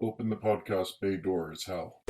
Open the podcast bay door as hell.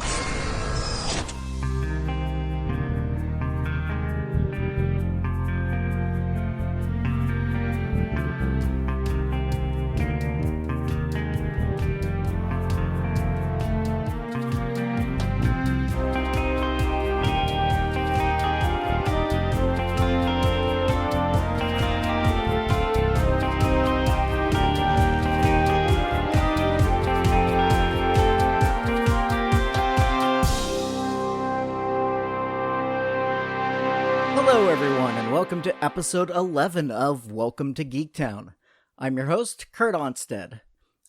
Hello everyone, and welcome to episode 11 of Welcome to Geektown. I'm your host, Kurt Onstead.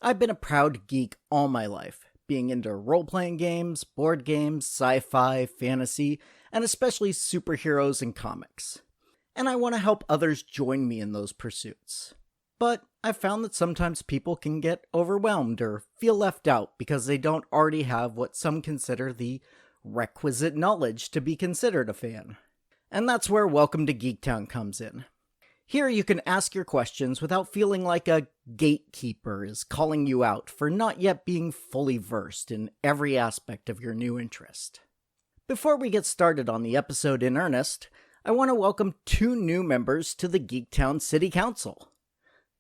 I've been a proud geek all my life, being into role-playing games, board games, sci-fi, fantasy, and especially superheroes and comics. And I want to help others join me in those pursuits. But I've found that sometimes people can get overwhelmed or feel left out because they don't already have what some consider the requisite knowledge to be considered a fan. And that's where Welcome to Geektown comes in. Here you can ask your questions without feeling like a gatekeeper is calling you out for not yet being fully versed in every aspect of your new interest. Before we get started on the episode in earnest, I want to welcome 2 new members to the Geektown City Council.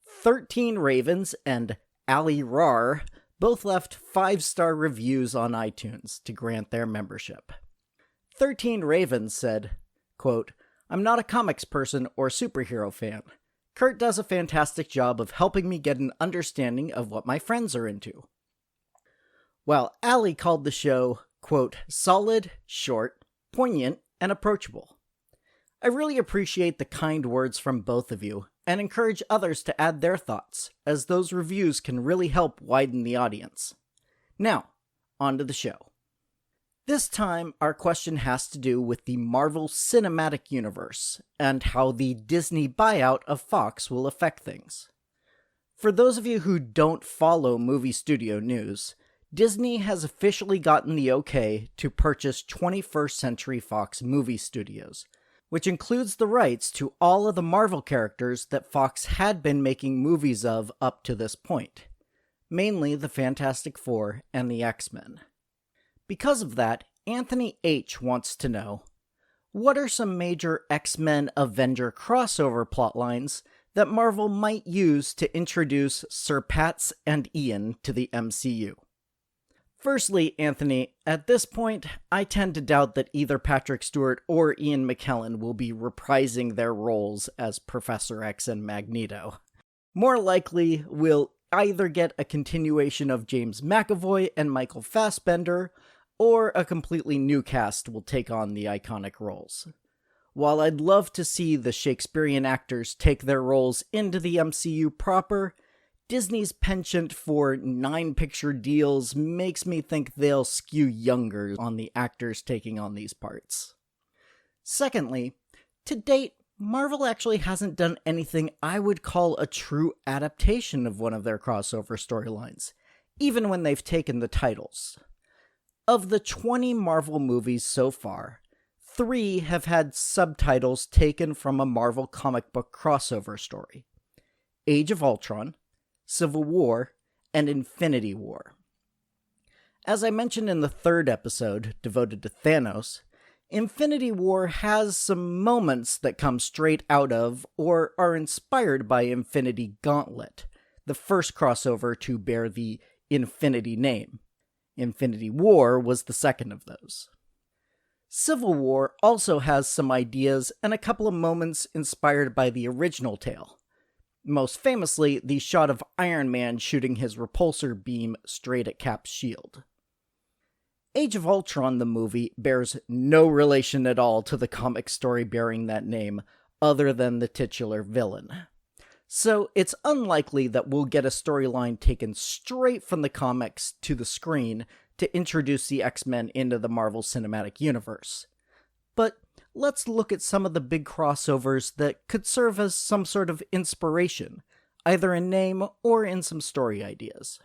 13 Ravens and Ali Rar both left 5-star reviews on iTunes to grant their membership. 13 Ravens said, quote, "I'm not a comics person or superhero fan. Kurt does a fantastic job of helping me get an understanding of what my friends are into." While Ali called the show, quote, "solid, short, poignant, and approachable." I really appreciate the kind words from both of you and encourage others to add their thoughts, as those reviews can really help widen the audience. Now, on to the show. This time, our question has to do with the Marvel Cinematic Universe and how the Disney buyout of Fox will affect things. For those of you who don't follow movie studio news, Disney has officially gotten the okay to purchase 21st Century Fox movie studios, which includes the rights to all of the Marvel characters that Fox had been making movies of up to this point, mainly the Fantastic Four and the X-Men. Because of that, Anthony H. wants to know, what are some major X-Men Avenger crossover plotlines that Marvel might use to introduce Sir Pats and Ian to the MCU? Firstly, Anthony, at this point, I tend to doubt that either Patrick Stewart or Ian McKellen will be reprising their roles as Professor X and Magneto. More likely, we'll either get a continuation of James McAvoy and Michael Fassbender, or a completely new cast will take on the iconic roles. While I'd love to see the Shakespearean actors take their roles into the MCU proper, Disney's penchant for 9-picture deals makes me think they'll skew younger on the actors taking on these parts. Secondly, to date, Marvel actually hasn't done anything I would call a true adaptation of one of their crossover storylines, even when they've taken the titles. Of the 20 Marvel movies so far, 3 have had subtitles taken from a Marvel comic book crossover story: Age of Ultron, Civil War, and Infinity War. As I mentioned in the 3rd episode, devoted to Thanos, Infinity War has some moments that come straight out of or are inspired by Infinity Gauntlet, the first crossover to bear the Infinity name. Infinity War was the second of those. Civil War also has some ideas and a couple of moments inspired by the original tale. Most famously, the shot of Iron Man shooting his repulsor beam straight at Cap's shield. Age of Ultron, the movie, bears no relation at all to the comic story bearing that name, other than the titular villain. So it's unlikely that we'll get a storyline taken straight from the comics to the screen to introduce the X-Men into the Marvel Cinematic Universe. But let's look at some of the big crossovers that could serve as some sort of inspiration, either in name or in some story ideas.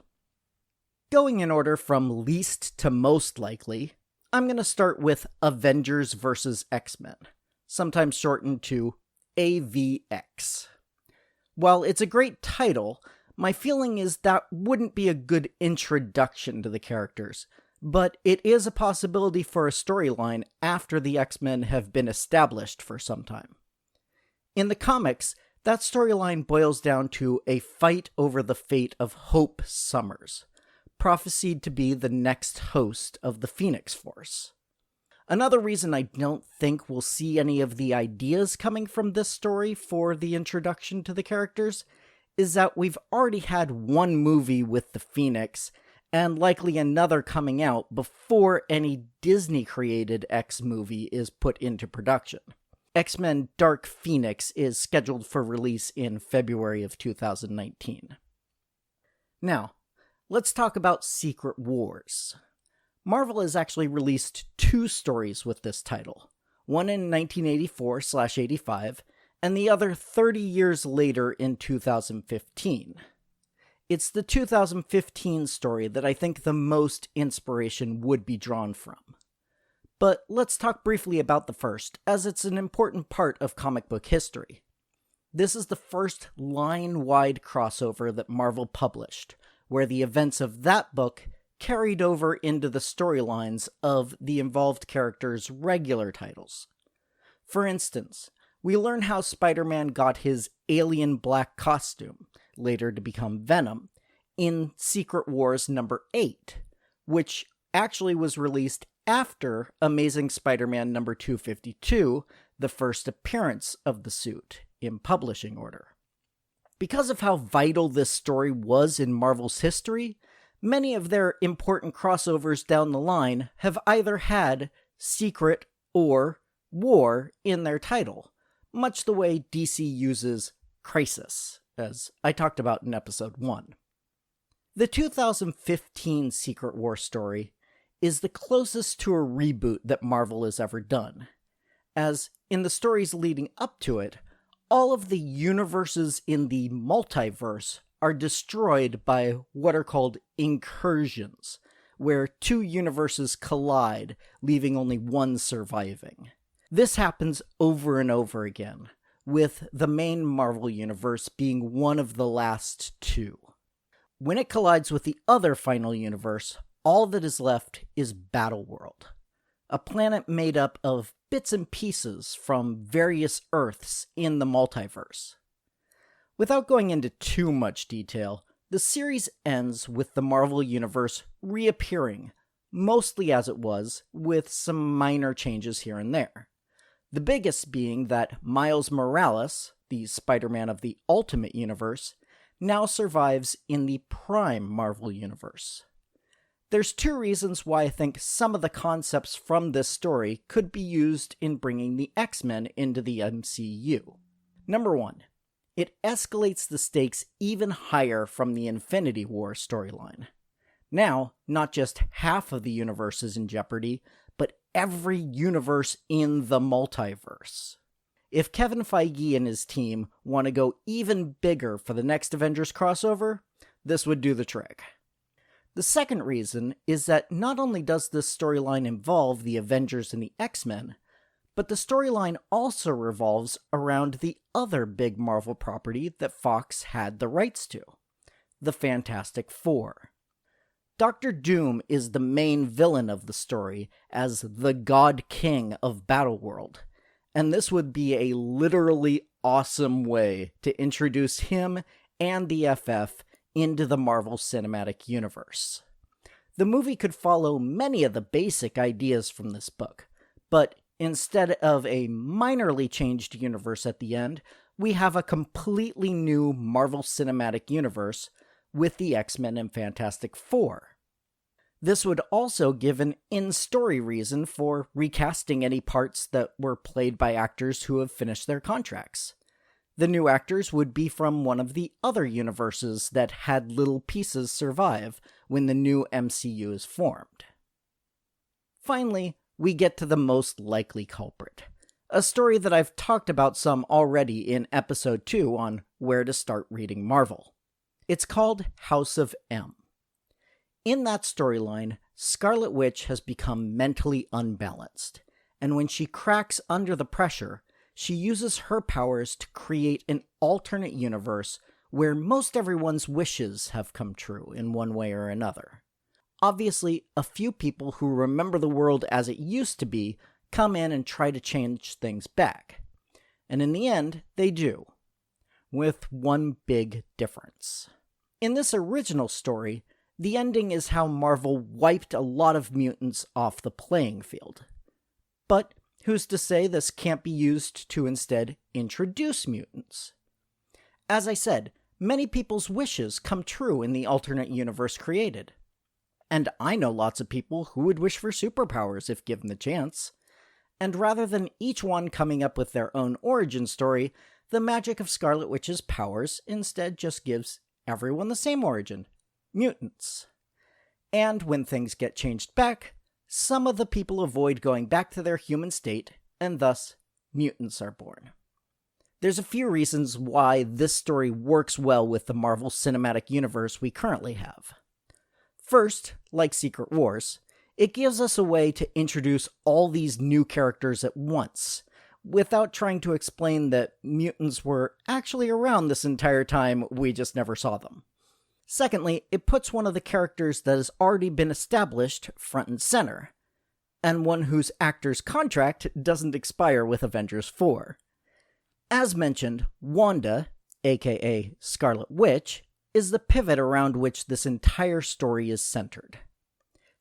Going in order from least to most likely, I'm going to start with Avengers vs. X-Men, sometimes shortened to AVX. While it's a great title, My feeling is that wouldn't be a good introduction to the characters, but it is a possibility for a storyline after the X-Men have been established for some time. In the comics, that storyline boils down to a fight over the fate of Hope Summers, prophesied to be the next host of the Phoenix Force. Another reason I don't think we'll see any of the ideas coming from this story for the introduction to the characters is that we've already had one movie with the Phoenix, and likely another coming out before any Disney-created X movie is put into production. X-Men Dark Phoenix is scheduled for release in February of 2019. Now, let's talk about Secret Wars. Marvel has actually released 2 stories with this title, one in 1984/85, and the other 30 years later in 2015. It's the 2015 story that I think the most inspiration would be drawn from. But let's talk briefly about the first, as it's an important part of comic book history. This is the first line-wide crossover that Marvel published, where the events of that book carried over into the storylines of the involved characters' regular titles. For instance, we learn how Spider-Man got his alien black costume, later to become Venom, in Secret Wars number 8, which actually was released after Amazing Spider-Man number 252, the first appearance of the suit, in publishing order. Because of how vital this story was in Marvel's history, many of their important crossovers down the line have either had Secret or War in their title, much the way DC uses Crisis, as I talked about in episode 1. The 2015 Secret War story is the closest to a reboot that Marvel has ever done, as in the stories leading up to it, all of the universes in the multiverse are destroyed by what are called incursions, where 2 universes collide, leaving only one surviving. This happens over and over again, with the main Marvel universe being one of the last 2. When it collides with the other final universe, all that is left is Battleworld, a planet made up of bits and pieces from various Earths in the multiverse. Without going into too much detail, the series ends with the Marvel Universe reappearing, mostly as it was, with some minor changes here and there. The biggest being that Miles Morales, the Spider-Man of the Ultimate Universe, now survives in the Prime Marvel Universe. There's 2 reasons why I think some of the concepts from this story could be used in bringing the X-Men into the MCU. Number 1. It escalates the stakes even higher from the Infinity War storyline. Now, not just half of the universe is in jeopardy, but every universe in the multiverse. If Kevin Feige and his team want to go even bigger for the next Avengers crossover, this would do the trick. The second reason is that not only does this storyline involve the Avengers and the X-Men, but the storyline also revolves around the other big Marvel property that Fox had the rights to, the Fantastic Four. Dr. Doom is the main villain of the story as the God King of Battleworld, and this would be a literally awesome way to introduce him and the FF into the Marvel Cinematic Universe. The movie could follow many of the basic ideas from this book, but instead of a minorly changed universe at the end, we have a completely new Marvel Cinematic Universe with the X-Men and Fantastic Four. This would also give an in-story reason for recasting any parts that were played by actors who have finished their contracts. The new actors would be from one of the other universes that had little pieces survive when the new MCU is formed. Finally, we get to the most likely culprit, a story that I've talked about some already in episode 2 on where to start reading Marvel. It's called House of M. In that storyline, Scarlet Witch has become mentally unbalanced, and when she cracks under the pressure, she uses her powers to create an alternate universe where most everyone's wishes have come true in one way or another. Obviously, a few people who remember the world as it used to be come in and try to change things back. And in the end, they do. With one big difference. In this original story, the ending is how Marvel wiped a lot of mutants off the playing field. But who's to say this can't be used to instead introduce mutants? As I said, many people's wishes come true in the alternate universe created. And I know lots of people who would wish for superpowers if given the chance. And rather than each one coming up with their own origin story, the magic of Scarlet Witch's powers instead just gives everyone the same origin: mutants. And when things get changed back, some of the people avoid going back to their human state, and thus, mutants are born. There's a few reasons why this story works well with the Marvel Cinematic Universe we currently have. First, like Secret Wars, it gives us a way to introduce all these new characters at once, without trying to explain that mutants were actually around this entire time, we just never saw them. Secondly, it puts one of the characters that has already been established front and center, and one whose actor's contract doesn't expire with Avengers 4. As mentioned, Wanda, aka Scarlet Witch, is the pivot around which this entire story is centered.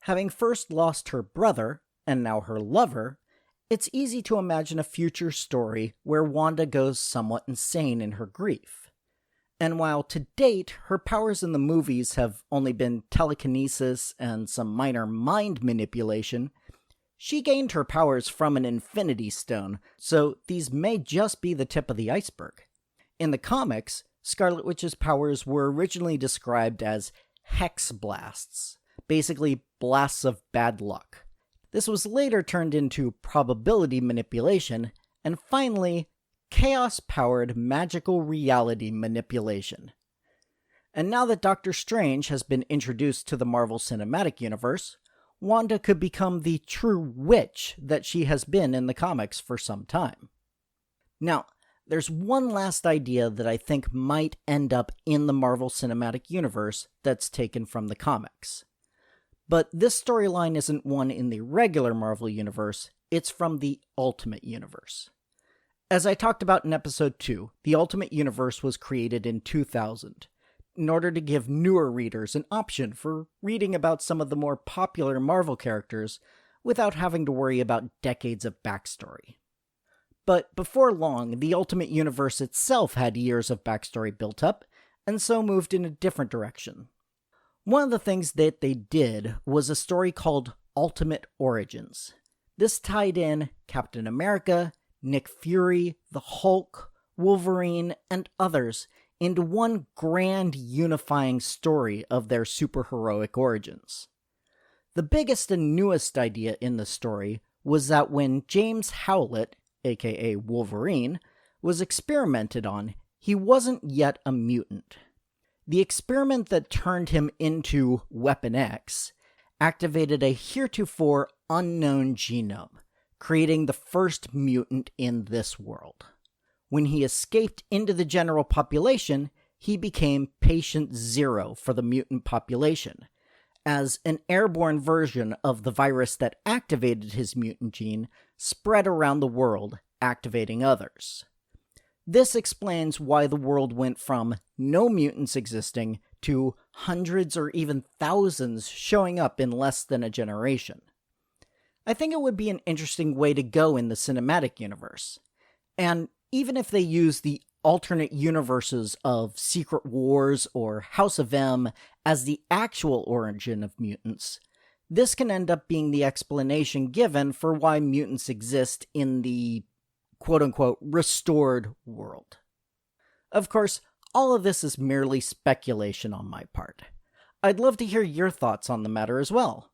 Having first lost her brother, and now her lover, it's easy to imagine a future story where Wanda goes somewhat insane in her grief. And while to date, her powers in the movies have only been telekinesis and some minor mind manipulation, she gained her powers from an Infinity Stone, so these may just be the tip of the iceberg. In the comics, Scarlet Witch's powers were originally described as hex blasts, basically blasts of bad luck. This was later turned into probability manipulation, and finally, chaos-powered magical reality manipulation. And now that Doctor Strange has been introduced to the Marvel Cinematic Universe, Wanda could become the true witch that she has been in the comics for some time. Now, there's one last idea that I think might end up in the Marvel Cinematic Universe that's taken from the comics. But this storyline isn't one in the regular Marvel Universe, it's from the Ultimate Universe. As I talked about in episode 2, the Ultimate Universe was created in 2000, in order to give newer readers an option for reading about some of the more popular Marvel characters without having to worry about decades of backstory. But before long, the Ultimate Universe itself had years of backstory built up, and so moved in a different direction. One of the things that they did was a story called Ultimate Origins. This tied in Captain America, Nick Fury, the Hulk, Wolverine, and others into one grand unifying story of their superheroic origins. The biggest and newest idea in the story was that when James Howlett, aka Wolverine, was experimented on, he wasn't yet a mutant. The experiment that turned him into Weapon X activated a heretofore unknown genome, creating the first mutant in this world. When he escaped into the general population, he became Patient Zero for the mutant population, as an airborne version of the virus that activated his mutant gene spread around the world, activating others. This explains why the world went from no mutants existing to hundreds or even thousands showing up in less than a generation. I think it would be an interesting way to go in the cinematic universe. And even if they use the alternate universes of Secret Wars or House of M as the actual origin of mutants, this can end up being the explanation given for why mutants exist in the quote-unquote restored world. Of course, all of this is merely speculation on my part. I'd love to hear your thoughts on the matter as well.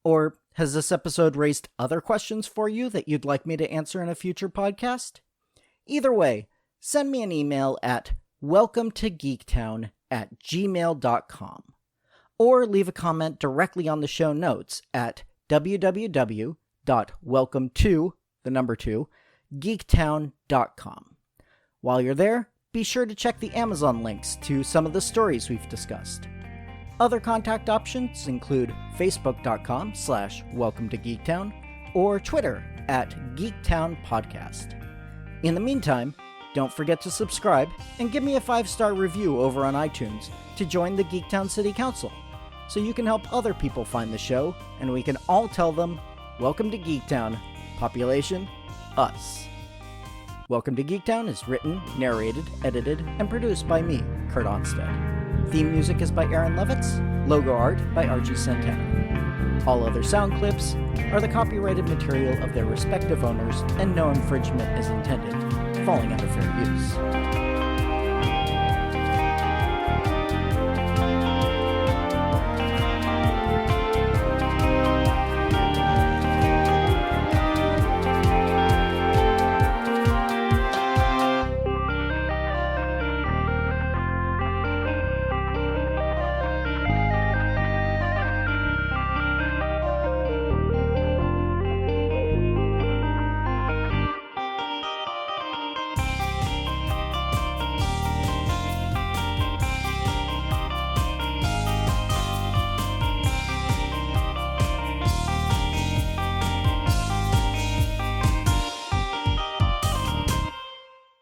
Or has this episode raised other questions for you that you'd like me to answer in a future podcast? Either way, send me an email at welcometogeektown@gmail.com or leave a comment directly on the show notes at www.welcome2geektown.com. While you're there, be sure to check the Amazon links to some of the stories we've discussed. Other contact options include facebook.com/welcome to Geektown or Twitter @GeektownPodcast. In the meantime, don't forget to subscribe and give me a 5-star review over on iTunes to join the Geektown City Council, so you can help other people find the show and we can all tell them, welcome to Geektown, population, us. Welcome to Geektown is written, narrated, edited, and produced by me, Kurt Onstead. Theme music is by Aaron Levitz, logo art by Archie Santana. All other sound clips are the copyrighted material of their respective owners, and no infringement is intended, falling under fair use.